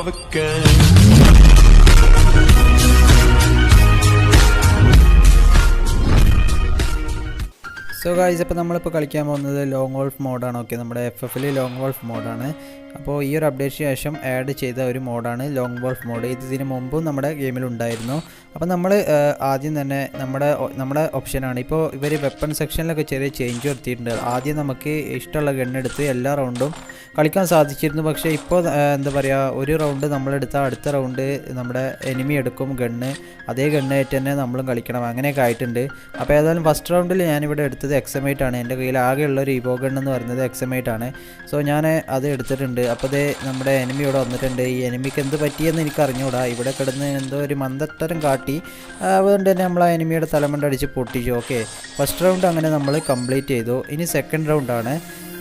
of a gun. So guys, ഇപ്പോൾ നമ്മളിപ്പോൾ കളിക്കാൻ പോകുന്നത് ലോങ് വോൾഫ് മോഡാണ്. ഓക്കെ, നമ്മുടെ FFൽ ലോങ് വോൾഫ് മോഡാണ്. അപ്പോൾ ഈ ഒരു അപ്ഡേറ്റിന് ശേഷം ആഡ് ചെയ്ത ഒരു മോഡാണ് ലോങ് വോൾഫ് മോഡ്. ഇതിന് മുമ്പും നമ്മുടെ ഗെയിമിലുണ്ടായിരുന്നു. അപ്പോൾ നമ്മൾ ആദ്യം തന്നെ നമ്മുടെ ഓപ്ഷനാണ്. ഇപ്പോൾ ഇവർ വെപ്പൺ സെക്ഷനിലൊക്കെ ചെറിയ ചേഞ്ച് വരുത്തിയിട്ടുണ്ട്. ആദ്യം നമുക്ക് ഇഷ്ടമുള്ള ഗണ്ണെടുത്ത് എല്ലാ റൗണ്ടും കളിക്കാൻ സാധിച്ചിരുന്നു. പക്ഷേ ഇപ്പോൾ എന്താ പറയുക, ഒരു റൗണ്ട് നമ്മളെടുത്താൽ അടുത്ത റൗണ്ട് നമ്മുടെ എനിമി എടുക്കും ഗണ്ണ്, അതേ ഗണ്ണായിട്ട് തന്നെ നമ്മളും കളിക്കണം. അങ്ങനെയൊക്കെ ആയിട്ടുണ്ട്. അപ്പോൾ ഏതായാലും ഫസ്റ്റ് റൗണ്ടിൽ ഞാനിവിടെ എടുത്തത് XM8 ആണ്. എൻ്റെ കയ്യിൽ ആകെയുള്ള ഒരു ഇവോ ഗൺ എന്ന് പറയുന്നത് XM8 ആണ്. സോ ഞാൻ അത് എടുത്തിട്ടുണ്ട്. അപ്പോൾ അതേ നമ്മുടെ എനിമി ഇവിടെ വന്നിട്ടുണ്ട്. ഈ എനിമിക്ക് എന്ത് പറ്റിയെന്ന് എനിക്ക് അറിഞ്ഞൂടാ. ഇവിടെ കിടന്ന് എന്തോ ഒരു മന്ദത്തരം കാട്ടി. അതുകൊണ്ട് തന്നെ നമ്മൾ ആ എനിമിയുടെ തലമണ്ടടിച്ച് പൊട്ടിച്ചു. ഓക്കെ, ഫസ്റ്റ് റൗണ്ട് അങ്ങനെ നമ്മൾ കംപ്ലീറ്റ് ചെയ്തു. ഇനി സെക്കൻഡ് റൗണ്ടാണ്.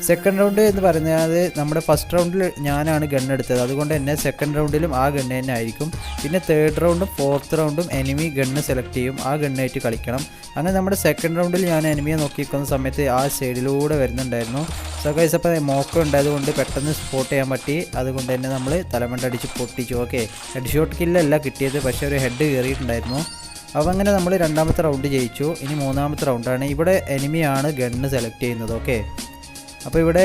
സെക്കൻഡ് റൗണ്ട് എന്ന് പറയുന്നത് നമ്മുടെ ഫസ്റ്റ് റൗണ്ടിൽ ഞാനാണ് ഗണ്ണെടുത്തത്. അതുകൊണ്ട് തന്നെ സെക്കൻഡ് റൗണ്ടിലും ആ ഗണ്ണ് തന്നെ ആയിരിക്കും. പിന്നെ തേർഡ് റൗണ്ടും ഫോർത്ത് റൗണ്ടും എനിമി ഗണ്ണ് സെലക്ട് ചെയ്യും. ആ ഗണ്ണായിട്ട് കളിക്കണം. അങ്ങനെ നമ്മുടെ സെക്കൻഡ് റൗണ്ടിൽ ഞാൻ എനിമിയെ നോക്കിയിരിക്കുന്ന സമയത്ത് ആ സൈഡിലൂടെ വരുന്നുണ്ടായിരുന്നു. സോ ഗൈസ്, അപ്പോൾ മോക്കം ഉണ്ടായതുകൊണ്ട് പെട്ടെന്ന് സ്പോട്ട് ചെയ്യാൻ പറ്റി. അതുകൊണ്ട് തന്നെ നമ്മൾ തലമണ്ടടിച്ച് പൊട്ടിച്ചു. ഓക്കെ, ഹെഡ് ഷോട്ട് കില്ലല്ല കിട്ടിയത്, പക്ഷേ ഒരു ഹെഡ് കയറിയിട്ടുണ്ടായിരുന്നു. അപ്പോൾ അങ്ങനെ നമ്മൾ രണ്ടാമത്തെ റൗണ്ട് ജയിച്ചു. ഇനി മൂന്നാമത്തെ റൗണ്ടാണ്. ഇവിടെ എനിമിയാണ് ഗണ്ണ് സെലക്ട് ചെയ്യുന്നത്. ഓക്കെ, അപ്പോൾ ഇവിടെ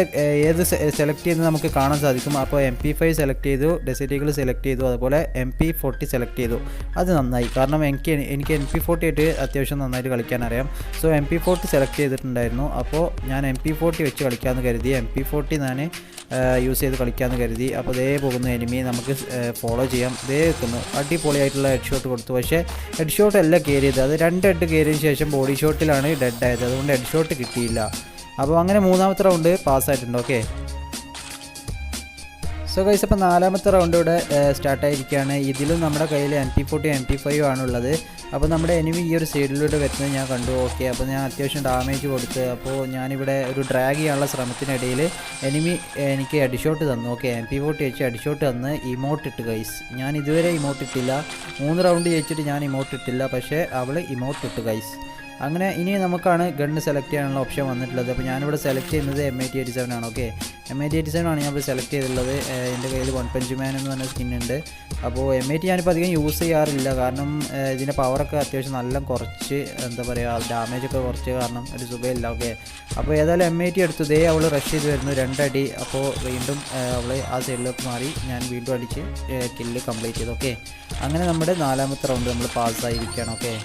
ഏത് സെലക്ട് ചെയ്യുന്നത് നമുക്ക് കാണാൻ സാധിക്കും. അപ്പോൾ MP5 സെലക്ട് ചെയ്തു, ഡെസേർട്ട് ഈഗിൾ സെലക്ട് ചെയ്തു, അതുപോലെ MP40 സെലക്ട് ചെയ്തു. അത് നന്നായി, കാരണം എനിക്ക് MP40 ആയിട്ട് അത്യാവശ്യം നന്നായിട്ട് കളിക്കാൻ അറിയാം. സോ MP40 സെലക്ട് ചെയ്തിട്ടുണ്ടായിരുന്നു. അപ്പോൾ ഞാൻ MP40 വെച്ച് കളിക്കാമെന്ന് കരുതി. MP40 ഞാൻ യൂസ് ചെയ്ത് കളിക്കാമെന്ന് കരുതി. അപ്പോൾ ഇതേ പോകുന്ന എനിമി നമുക്ക് ഫോളോ ചെയ്യാം. ഇതേ വെക്കുന്നു, അടിപൊളിയായിട്ടുള്ള ഹെഡ് ഷോട്ട് കൊടുത്തു. പക്ഷേ ഹെഡ് ഷോട്ട് അല്ല കയറിയത്, അത് 2 ഹെഡ് കയറിയതിന് ശേഷം ബോഡി ഷോട്ടിലാണ് ഡെഡ് ആയത്. അതുകൊണ്ട് ഹെഡ് ഷോട്ട് കിട്ടിയില്ല. അപ്പോൾ അങ്ങനെ മൂന്നാമത്തെ റൗണ്ട് പാസ്സായിട്ടുണ്ട്. ഓക്കെ, സോ ഗൈസ്, അപ്പോൾ നാലാമത്തെ റൗണ്ട് ഇവിടെ സ്റ്റാർട്ടായിരിക്കുകയാണ്. ഇതിലും നമ്മുടെ കയ്യിൽ MP40 MP5 ആണുള്ളത്. അപ്പോൾ നമ്മുടെ എനിമി ഈ ഒരു സൈഡിലൂടെ വരുന്നത് ഞാൻ കണ്ടു. ഓക്കെ, അപ്പോൾ ഞാൻ അത്യാവശ്യം ഡാമേജ് കൊടുത്ത്. അപ്പോൾ ഞാനിവിടെ ഒരു ഡ്രാഗ് ചെയ്യാനുള്ള ശ്രമത്തിനിടയിൽ എനിമി എനിക്ക് ഹെഡ്ഷോട്ട് തന്നു. ഓക്കെ, MP40 വെച്ച് ഹെഡ്ഷോട്ട് തന്ന് ഇമോട്ട് ഇട്ട് ഗൈസ്. ഞാൻ ഇതുവരെ ഇമോട്ട് ഇട്ടില്ല. 3 റൗണ്ട് ജയിച്ചിട്ട് ഞാൻ ഇമോട്ട് ഇട്ടില്ല, പക്ഷേ അവൾ ഇമോട്ട് ഇട്ട് ഗൈസ്. അങ്ങനെ ഇനി നമുക്കാണ് ഗണ്ണ് സെലക്ട് ചെയ്യാനുള്ള ഓപ്ഷൻ വന്നിട്ടുള്ളത്. അപ്പോൾ ഞാനിവിടെ സെലക്ട് ചെയ്യുന്നത് M8087 ആണ്. ഓക്കെ, M8087 ആണ് ഞാനിപ്പോൾ സെലക്ട് ചെയ്തിട്ടുള്ളത്. എൻ്റെ കയ്യിൽ വൺ പഞ്ച് മാൻ എന്ന് പറഞ്ഞ സ്കിന്നുണ്ട്. അപ്പോൾ M80 ഞാനിപ്പോൾ അധികം യൂസ് ചെയ്യാറില്ല, കാരണം ഇതിൻ്റെ പവറൊക്കെ അത്യാവശ്യം നല്ല കുറച്ച്, എന്താ പറയുക, ഡാമേജൊക്കെ കുറച്ച് കാരണം ഒരു സുഖമില്ല. ഓക്കെ, അപ്പോൾ ഏതായാലും M80 എടുത്തു. ദേ അവൾ റഷ് ചെയ്ത് വരുന്നു, 2 അടി. അപ്പോൾ വീണ്ടും അവൾ ആ സൈഡിലേക്ക് മാറി, ഞാൻ വീണ്ടും അടിച്ച് കില്ല് കംപ്ലീറ്റ് ചെയ്തു. ഓക്കെ, അങ്ങനെ നമ്മുടെ നാലാമത്തെ റൗണ്ട് നമ്മൾ പാസ്സായിരിക്കുകയാണ്. ഓക്കെ,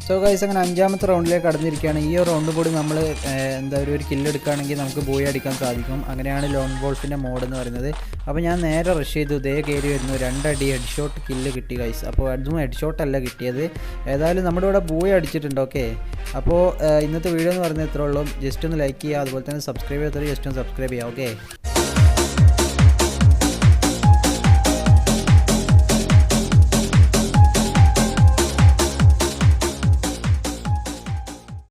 സോ ഗൈസ്, അങ്ങനെ അഞ്ചാമത്തെ റൗണ്ടിലേക്ക് കടന്നിരിക്കുകയാണ്. ഈ ഒരു റൗണ്ട് കൂടി നമ്മൾ എന്താ ഒരു കില്ലെടുക്കുകയാണെങ്കിൽ നമുക്ക് ബോയി അടിക്കാൻ സാധിക്കും. അങ്ങനെയാണ് ലോങ് വോൾഫിൻ്റെ മോഡ് എന്ന് പറയുന്നത്. അപ്പോൾ ഞാൻ നേരെ റഷ് ചെയ്തു, ദേ കയറി വരുന്നു, 2 അടി ഹെഡ് ഷോട്ട് കില്ല് കിട്ടി ഗൈസ്. അപ്പോൾ അതും ഹെഡ് ഷോട്ടല്ല കിട്ടിയത്. ഏതായാലും നമ്മുടെ ഇവിടെ ബോയി അടിച്ചിട്ടുണ്ട്. ഓക്കെ, അപ്പോൾ ഇന്നത്തെ വീഡിയോ എന്ന് പറയുന്നത് ഇത്രേ ഉള്ളൂ. ജസ്റ്റ് ഒന്ന് ലൈക്ക് ചെയ്യുക, അതുപോലെ തന്നെ സബ്സ്ക്രൈബ് ചെയ്യാത്തവർ ജസ്റ്റ് ഒന്ന് സബ്സ്ക്രൈബ് ചെയ്യുക. ഓക്കെ.